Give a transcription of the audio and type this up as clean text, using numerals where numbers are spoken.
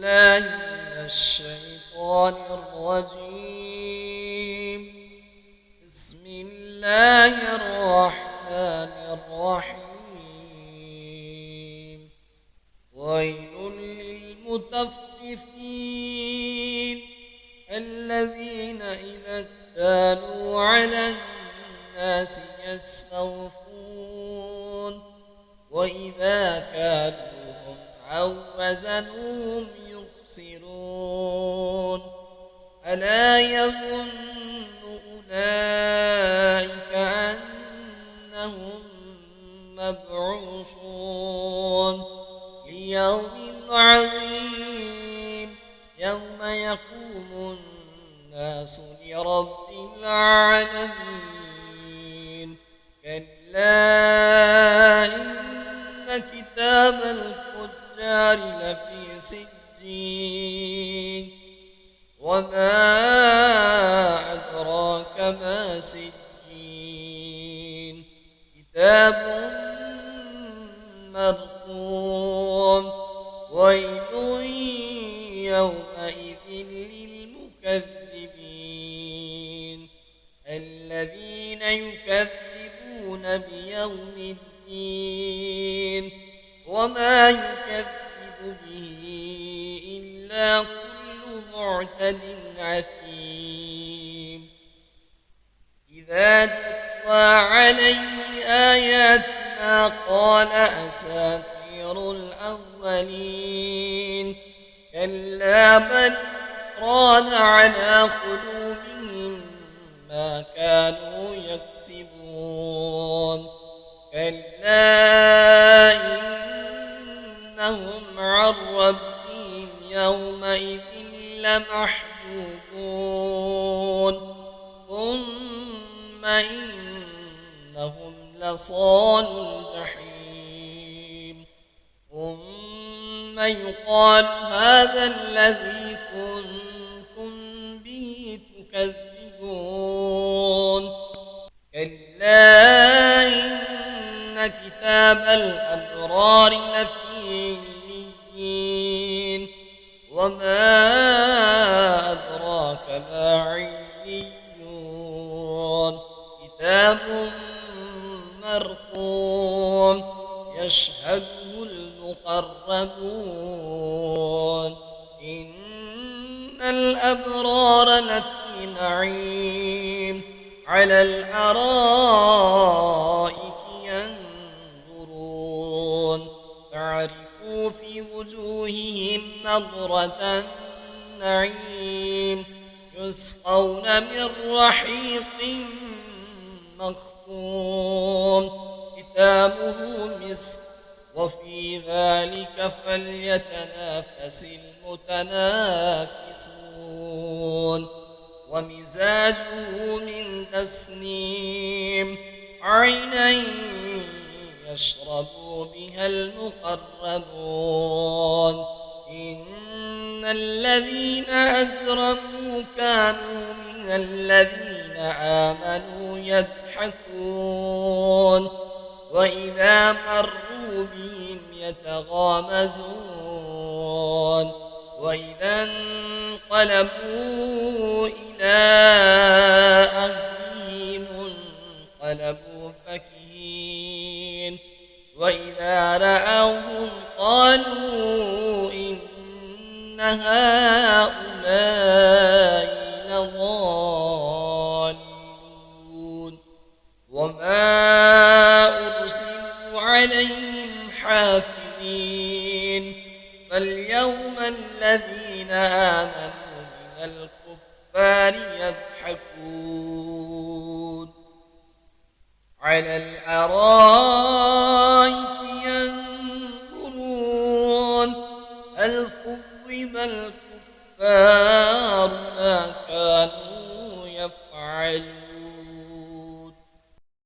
بالله من الشيطان الرجيم. بسم الله الرحمن الرحيم. ويل للمطففين الذين إذا اكتالوا على الناس يستوفون وإذا كالوهم أو وزنوهم يخسرون. ألا يظن أولئك أنهم مبعوثون ليوم عظيم يوم يقوم الناس لرب العالمين. كلا إن كتاب الفجار لفي سجين وما أدراك ما سجين كتاب مرقوم. ويل يومئذ للمكذبين الذين يكذبون بيوم الدين وما يكذب به إلا كل معتد أثيم. إذا تتلى عليه آياتنا قال أساطير الأولين. كلا بل ران على قلوبهم ما كانوا يكسبون. كلا إنهم عن ربهم يومئذ لمحجوبون. ثم إنهم لصالوا الجحيم. ثم يقال هذا الذي كنتم به تكذبون. كلا إن كتاب الأبرار لفي عليين وما أدراك ما عليون كتاب مرقوم يشهده المقربون. إن الأبرار لفي نعيم على الأرائك ينظرون تعرف في وجوههم نضرة النعيم يسقون من رحيق مختوم ختامه مسك وفي ذلك فليتنافس المتنافسون. ومزاجه من تسنيم عينا يشرب بها المقربون. إن الذين أجرموا كانوا من الذين آمنوا يضحكون وإذا مروا بهم يتغامزون. وإذا انقلبوا إلى أهلهم انقلبوا فكهين. وإذا رأوهم قالوا إن هؤلاء لضالون. وما أرسلوا عليهم حافظين. فاليوم الذين آمنوا من الكفار يضحكون على الأرائك ينظرون هل ثوب الكفار ما كانوا